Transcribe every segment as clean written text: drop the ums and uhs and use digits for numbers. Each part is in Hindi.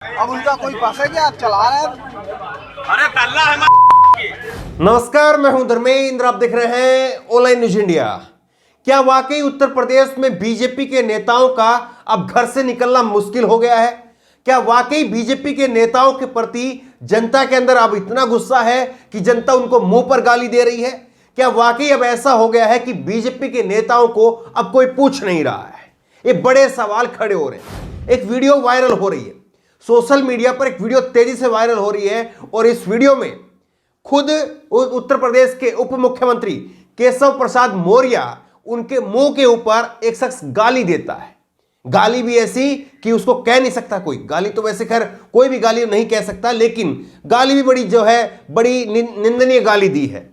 अब उनका कोई बस है क्या चला रहा है? अरे तल्ला है नमस्कार, मैं हूं धर्मेंद्र। आप देख रहे हैं ऑनलाइन न्यूज इंडिया। क्या वाकई उत्तर प्रदेश में बीजेपी के नेताओं का अब घर से निकलना मुश्किल हो गया है? क्या वाकई बीजेपी के नेताओं के प्रति जनता के अंदर अब इतना गुस्सा है कि जनता उनको मुंह पर गाली दे रही है? क्या वाकई अब ऐसा हो गया है कि बीजेपी के नेताओं को अब कोई पूछ नहीं रहा है? ये बड़े सवाल खड़े हो रहे हैं। एक वीडियो वायरल हो रही है सोशल मीडिया पर, एक वीडियो तेजी से वायरल हो रही है और इस वीडियो में खुद उत्तर प्रदेश के उप मुख्यमंत्री केशव प्रसाद मौर्य उनके मुंह के ऊपर एक शख्स गाली देता है। गाली भी ऐसी कि उसको कह नहीं सकता कोई। गाली तो वैसे खैर कोई भी गाली नहीं कह सकता, लेकिन गाली भी बड़ी जो है बड़ी निंदनीय गाली दी है।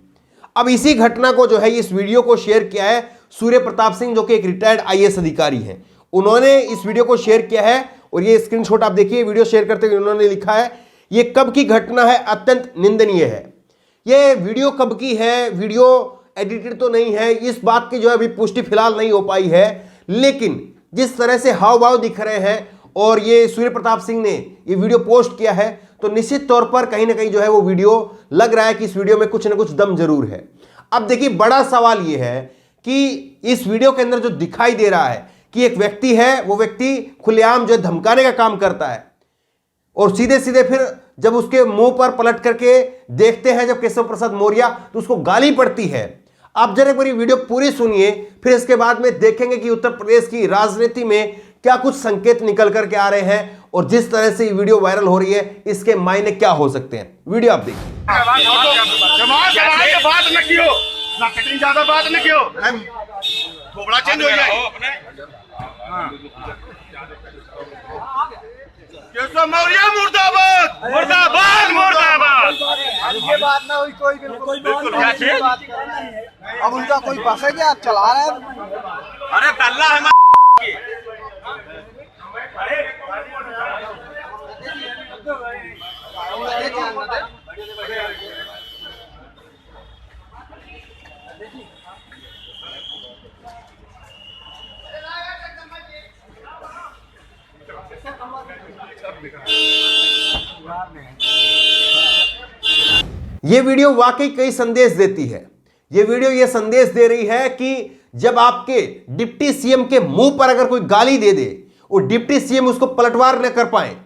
अब इसी घटना को जो है इस वीडियो को शेयर किया है सूर्य प्रताप सिंह, जो कि एक रिटायर्ड आईएएस अधिकारी हैं। उन्होंने इस वीडियो को शेयर किया है और ये स्क्रीनशॉट आप देखिए। वीडियो शेयर करते हुए उन्होंने लिखा है, ये कब की घटना है, अत्यंत निंदनीय है। ये वीडियो कब की है, वीडियो एडिटेड तो नहीं है, इस बात की जो है अभी पुष्टि फिलहाल नहीं हो पाई है, लेकिन जिस तरह से हाव भाव दिख रहे हैं और ये सूर्य प्रताप सिंह ने ये वीडियो पोस्ट किया है, तो निश्चित तौर पर कहीं ना कहीं जो है वो वीडियो लग रहा है कि इस वीडियो में कुछ ना कुछ दम जरूर है। अब देखिए, बड़ा सवाल ये है कि इस वीडियो के अंदर जो दिखाई दे रहा है कि एक व्यक्ति है, वो व्यक्ति खुलेआम जो है धमकाने का काम करता है और सीधे सीधे फिर जब उसके मुंह पर पलट करके देखते हैं जब केशव प्रसाद मौर्य, तो उसको गाली पड़ती है। आप जरा एक बार वीडियो पूरी सुनिए, फिर इसके बाद में देखेंगे कि उत्तर प्रदेश की राजनीति में क्या कुछ संकेत निकल करके आ रहे हैं और जिस तरह से ये वीडियो वायरल हो रही है इसके मायने क्या हो सकते हैं। वीडियो आप देखिए। ज्यादा बात न क्यों थोड़ा चेंज हो जाए। केशव मौर्य मुर्दाबाद मुर्दाबाद मुर्दाबाद। ये बात ना हुई कोई बिल्कुल क्या चीज? अब उनका कोई बस है क्या चला रहा है? अरे तल्ला है ये वीडियो वाकई कई संदेश देती है। ये वीडियो ये संदेश दे रही है कि जब आपके डिप्टी सीएम के मुंह पर अगर कोई गाली दे दे और डिप्टी सीएम उसको पलटवार न कर पाए,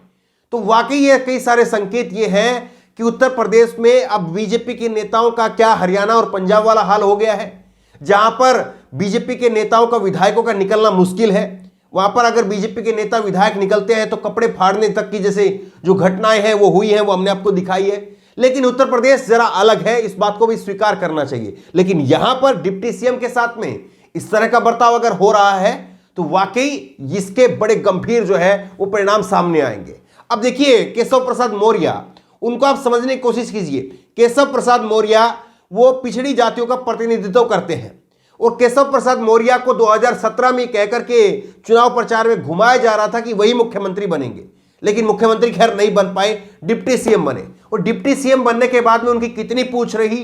तो वाकई ये कई सारे संकेत ये हैं कि उत्तर प्रदेश में अब बीजेपी के नेताओं का क्या हरियाणा और पंजाब वाला हाल हो गया है, जहां पर बीजेपी के नेताओं का, विधायकों का निकलना मुश्किल है। वहां पर अगर बीजेपी के नेता विधायक निकलते हैं तो कपड़े फाड़ने तक की जैसे जो घटनाएं हैं वो हुई हैं, वो हमने आपको दिखाई है। लेकिन उत्तर प्रदेश जरा अलग है, इस बात को भी स्वीकार करना चाहिए। लेकिन यहां पर डिप्टी सीएम के साथ में इस तरह का बर्ताव अगर हो रहा है तो वाकई इसके बड़े गंभीर जो है वो परिणाम सामने आएंगे। अब देखिए, केशव प्रसाद मौर्य, उनको आप समझने की कोशिश कीजिए। केशव प्रसाद मौर्य वो पिछड़ी जातियों का प्रतिनिधित्व करते हैं और केशव प्रसाद मौर्य को 2017 में कहकर के चुनाव प्रचार में घुमाया जा रहा था कि वही मुख्यमंत्री बनेंगे, लेकिन मुख्यमंत्री खैर नहीं बन पाए, डिप्टी सीएम बने। और डिप्टी सीएम बनने के बाद में उनकी कितनी पूछ रही,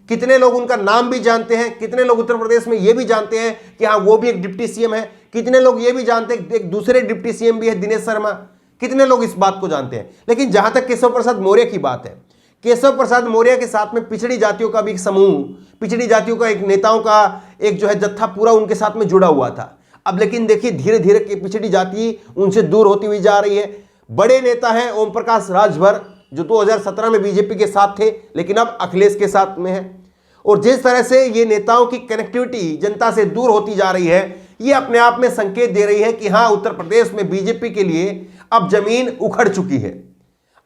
कितने लोग उनका नाम भी जानते हैं, कितने लोग उत्तर प्रदेश में ये भी जानते हैं कि हाँ वो भी एक डिप्टी सीएम है, कितने लोग ये भी जानते हैं एक दूसरे डिप्टी सीएम भी है दिनेश शर्मा, कितने लोग इस बात को जानते हैं। लेकिन जहां तक केशव प्रसाद मौर्य की बात है, केशव प्रसाद मौर्य के साथ में पिछड़ी जातियों का भी एक समूह, पिछड़ी जातियों का एक नेताओं का एक जो है जत्था पूरा उनके साथ में जुड़ा हुआ था। अब लेकिन देखिए, धीरे धीरे पिछड़ी जाति उनसे दूर होती हुई जा रही है। बड़े नेता हैं ओम प्रकाश राजभर, जो 2017 में बीजेपी के साथ थे लेकिन अब अखिलेश के साथ में है। और जिस तरह से ये नेताओं की कनेक्टिविटी जनता से दूर होती जा रही है, ये अपने आप में संकेत दे रही है कि हाँ, उत्तर प्रदेश में बीजेपी के लिए अब जमीन उखड़ चुकी है।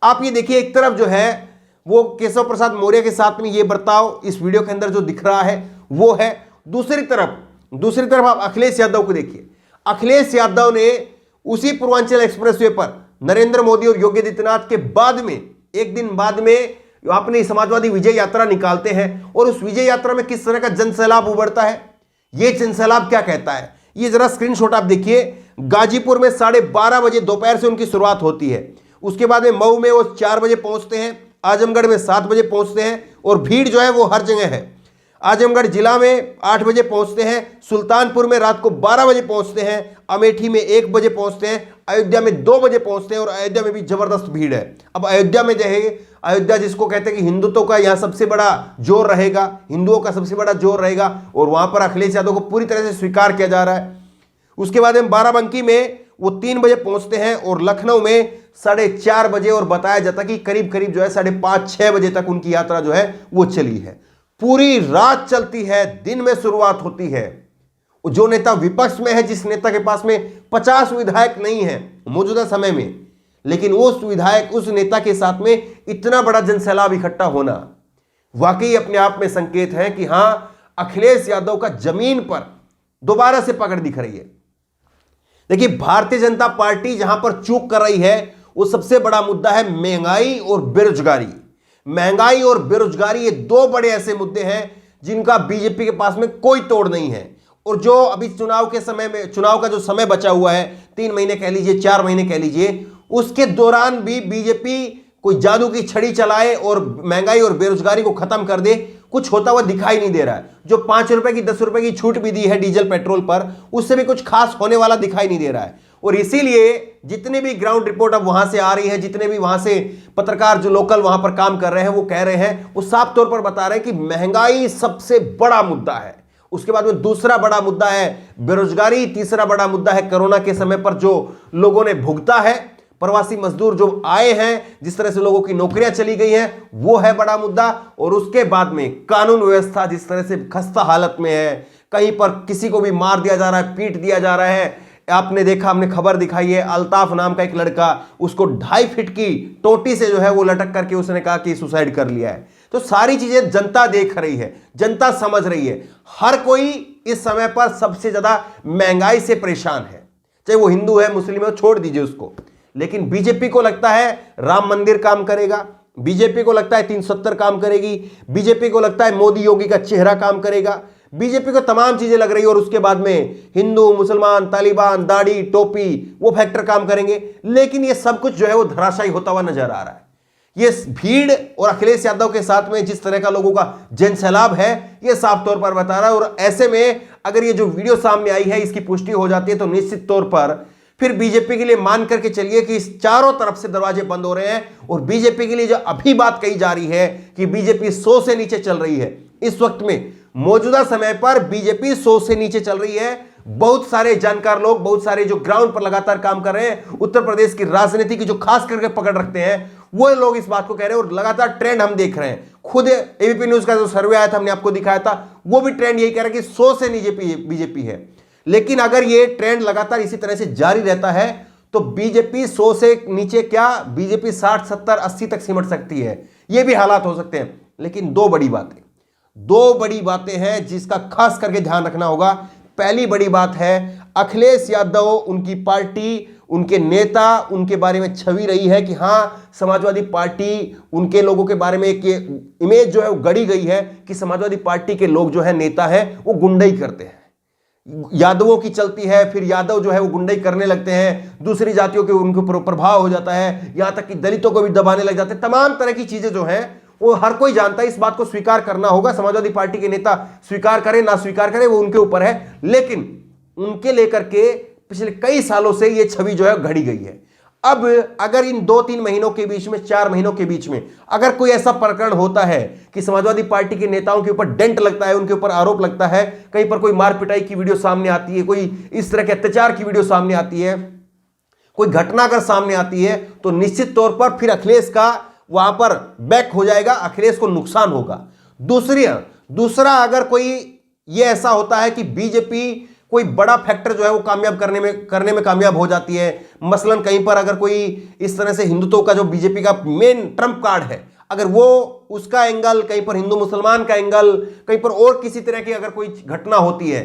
आप ये देखिए, एक तरफ जो है वो केशव प्रसाद मौर्य के साथ में ये बर्ताव इस वीडियो के अंदर जो दिख रहा है वो है, दूसरी तरफ आप अखिलेश यादव को देखिए। अखिलेश यादव ने उसी पूर्वांचल एक्सप्रेसवे पर नरेंद्र मोदी और योगी आदित्यनाथ के बाद में, एक दिन बाद में अपनी समाजवादी विजय यात्रा निकालते हैं और उस विजय यात्रा में किस तरह का जनसैलाब उभरता है, ये जनसैलाब क्या कहता है, ये जरा स्क्रीनशॉट आप देखिए। गाजीपुर में 12:30 बजे दोपहर से उनकी शुरुआत होती है। उसके बाद में मऊ में वो 4 बजे पहुंचते हैं, आजमगढ़ में 7 बजे पहुंचते हैं और भीड़ जो है वो हर जगह है। आजमगढ़ जिला में 8 बजे पहुंचते हैं, सुल्तानपुर में रात को 12 बजे पहुंचते हैं, अमेठी में 1 बजे पहुंचते हैं, अयोध्या में 2 बजे पहुंचते हैं और अयोध्या में भी जबरदस्त भीड़ है। अब अयोध्या में जो है, अयोध्या जिसको कहते हैं कि हिंदुत्व का यहाँ सबसे बड़ा जोर रहेगा, हिंदुओं का सबसे बड़ा जोर रहेगा और वहां पर अखिलेश यादव को पूरी तरह से स्वीकार किया जा रहा है। उसके बाद में बाराबंकी में वो 3 बजे पहुंचते हैं और लखनऊ में 4:30 बजे, और बताया जाता कि करीब करीब जो है 5:30-6 बजे तक उनकी यात्रा जो है वो चली है। पूरी रात चलती है, दिन में शुरुआत होती है। जो नेता विपक्ष में है, जिस नेता के पास में 50 विधायक नहीं है मौजूदा समय में, लेकिन उस नेता के साथ में इतना बड़ा जनसैलाब इकट्ठा होना वाकई अपने आप में संकेत है कि हां, अखिलेश यादव का जमीन पर दोबारा से पकड़ दिख रही है। देखिए, भारतीय जनता पार्टी जहां पर चूक कर रही है वो सबसे बड़ा मुद्दा है महंगाई और बेरोजगारी। महंगाई और बेरोजगारी ये 2 बड़े ऐसे मुद्दे हैं जिनका बीजेपी के पास में कोई तोड़ नहीं है। और जो अभी चुनाव का जो समय बचा हुआ है, 3 महीने कह लीजिए, 4 महीने कह लीजिए, उसके दौरान भी बीजेपी कोई जादू की छड़ी चलाए और महंगाई और बेरोजगारी को खत्म कर दे, कुछ होता हुआ दिखाई नहीं दे रहा है। जो 5 रुपए की 10 रुपए की छूट भी दी है डीजल पेट्रोल पर, उससे भी कुछ खास होने वाला दिखाई नहीं दे रहा है। और इसीलिए जितने भी ग्राउंड रिपोर्ट अब वहां से आ रही है, जितने भी वहां से पत्रकार जो लोकल वहां पर काम कर रहे हैं, वो कह रहे हैं, वो साफ तौर पर बता रहे हैं कि महंगाई सबसे बड़ा मुद्दा है। उसके बाद में दूसरा बड़ा मुद्दा है बेरोजगारी, तीसरा बड़ा मुद्दा है कोरोना के समय पर जो लोगों ने भुगता है, प्रवासी मजदूर जो आए हैं, जिस तरह से लोगों की नौकरियां चली गई हैं, वो है बड़ा मुद्दा। और उसके बाद में कानून व्यवस्था जिस तरह से खस्ता हालत में है, कहीं पर किसी को भी मार दिया जा रहा है, पीट दिया जा रहा है। आपने देखा, हमने खबर दिखाई है, अल्ताफ नाम का एक लड़का, उसको 2.5 फीट की टोटी से जो है वो लटक करके उसने कहा कि सुसाइड कर लिया है। तो सारी चीजें जनता देख रही है, जनता समझ रही है। हर कोई इस समय पर सबसे ज्यादा महंगाई से परेशान है, चाहे वो हिंदू है, मुस्लिम है, छोड़ दीजिए उसको। लेकिन बीजेपी को लगता है राम मंदिर काम करेगा, बीजेपी को लगता है 370 काम करेगी, बीजेपी को लगता है मोदी योगी का चेहरा काम करेगा, बीजेपी को तमाम चीजें लग रही है। और उसके बाद में हिंदू, मुसलमान, तालिबान, दाढ़ी, टोपी, वो फैक्टर काम करेंगे। लेकिन ये सब कुछ जो है वो धराशायी होता हुआ नजर आ रहा है। ये भीड़ और अखिलेश यादव के साथ में जिस तरह का लोगों का जनसैलाब है, ये साफ तौर पर बता रहा है। और ऐसे में अगर ये जो वीडियो सामने आई है इसकी पुष्टि हो जाती है तो निश्चित तौर पर फिर बीजेपी के लिए मान करके चलिए कि इस चारों तरफ से दरवाजे बंद हो रहे हैं। और बीजेपी के लिए जो अभी बात कही जा रही है कि बीजेपी 100 से नीचे चल रही है, इस वक्त में मौजूदा समय पर बीजेपी 100 से नीचे चल रही है। बहुत सारे जानकार लोग, बहुत सारे जो ग्राउंड पर लगातार काम कर रहे हैं, उत्तर प्रदेश की राजनीति की जो खास करके पकड़ रखते हैं, वो लोग इस बात को कह रहे हैं। और लगातार ट्रेंड हम देख रहे हैं, खुद एबीपी न्यूज का जो सर्वे आया था, हमने आपको दिखाया था, वो भी ट्रेंड यही कह रहा है कि 100 से नीचे बीजेपी है। लेकिन अगर ये ट्रेंड लगातार इसी तरह से जारी रहता है तो बीजेपी 100 से नीचे क्या, बीजेपी 60, 70, 80 तक सिमट सकती है। ये भी हालात हो सकते हैं। लेकिन दो बड़ी बातें हैं जिसका खास करके ध्यान रखना होगा। पहली बड़ी बात है, अखिलेश यादव, उनकी पार्टी, उनके नेता, उनके बारे में छवि रही है कि हां, समाजवादी पार्टी, उनके लोगों के बारे में एक इमेज जो है वो गढ़ी गई है कि समाजवादी पार्टी के लोग जो है, नेता है, वो गुंडई करते हैं। यादवों की चलती है, फिर यादव जो है वो गुंडई करने लगते हैं, दूसरी जातियों के उनके ऊपर प्रभाव हो जाता है, यहां तक कि दलितों को भी दबाने लग जाते हैं। तमाम तरह की चीजें जो हैं वो हर कोई जानता है। इस बात को स्वीकार करना होगा, समाजवादी पार्टी के नेता स्वीकार करें ना स्वीकार करें वो उनके ऊपर है। लेकिन उनके लेकर के पिछले कई सालों से ये छवि जो है घड़ी गई है। अब अगर इन 2-3 महीनों के बीच में, 4 महीनों के बीच में अगर कोई ऐसा प्रकरण होता है कि समाजवादी पार्टी के नेताओं के ऊपर डेंट लगता है, उनके ऊपर आरोप लगता है, कहीं पर कोई मार पिटाई की वीडियो सामने आती है, कोई इस तरह के अत्याचार की वीडियो सामने आती है, कोई घटना अगर सामने आती है, तो निश्चित तौर पर फिर अखिलेश का वहां पर बैक हो जाएगा, अखिलेश को नुकसान होगा। दूसरा अगर कोई ये ऐसा होता है कि बीजेपी कोई बड़ा फैक्टर जो है वो कामयाब करने में कामयाब हो जाती है, मसलन कहीं पर अगर कोई इस तरह से हिंदुत्व का जो बीजेपी का मेन ट्रम्प कार्ड है, अगर वो उसका एंगल, कहीं पर हिंदू मुसलमान का एंगल, कहीं पर और किसी तरह की अगर कोई घटना होती है,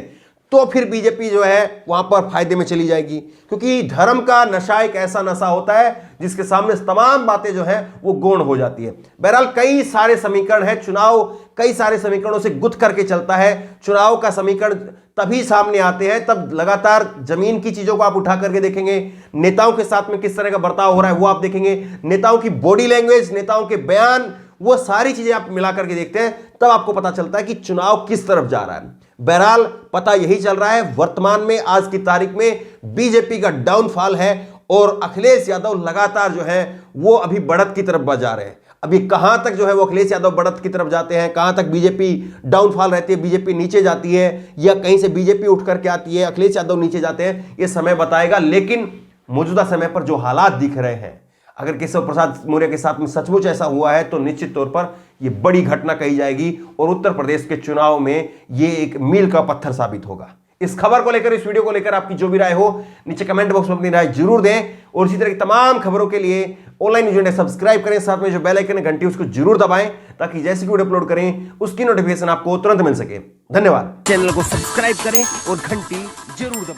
तो फिर बीजेपी जो है वहां पर फायदे में चली जाएगी। क्योंकि धर्म का नशा एक ऐसा नशा होता है जिसके सामने तमाम बातें जो है वो गौण हो जाती है। बहरहाल कई सारे समीकरण है, चुनाव कई सारे समीकरणों से गुथ करके चलता है। चुनाव का समीकरण तभी सामने आते हैं तब लगातार जमीन की चीजों को आप उठा करके देखेंगे, नेताओं के साथ में किस तरह का बर्ताव हो रहा है वो आप देखेंगे, नेताओं की बॉडी लैंग्वेज, नेताओं के बयान, वो सारी चीजें आप मिला करके देखते हैं, तब आपको पता चलता है कि चुनाव किस तरफ जा रहा है। बहरहाल पता यही चल रहा है, वर्तमान में आज की तारीख में बीजेपी का डाउनफॉल है और अखिलेश यादव लगातार जो है वो अभी बढ़त की तरफ बढ़ जा रहे हैं। अभी कहां तक जो है वो अखिलेश यादव बढ़त की तरफ जाते हैं, कहां तक बीजेपी डाउनफॉल रहती है, बीजेपी नीचे जाती है या कहीं से बीजेपी उठ करके आती है, अखिलेश यादव नीचे जाते हैं, ये समय बताएगा। लेकिन मौजूदा समय पर जो हालात दिख रहे हैं, अगर केशव प्रसाद मौर्य के साथ में सचमुच ऐसा हुआ है तो निश्चित तौर पर यह बड़ी घटना कही जाएगी और उत्तर प्रदेश के चुनाव में यह एक मील का पत्थर साबित होगा। इस खबर को लेकर, इस वीडियो को लेकर आपकी जो भी राय हो नीचे कमेंट बॉक्स में अपनी राय जरूर दें और इसी तरह की तमाम खबरों के लिए ऑनलाइन न्यूज़ इंडिया सब्सक्राइब करें, साथ में जो बेल आइकन है घंटी उसको जरूर दबाएं ताकि जैसे वीडियो अपलोड करें उसकी नोटिफिकेशन आपको तुरंत मिल सके। धन्यवाद। चैनल को सब्सक्राइब करें और घंटी जरूर दबाएं।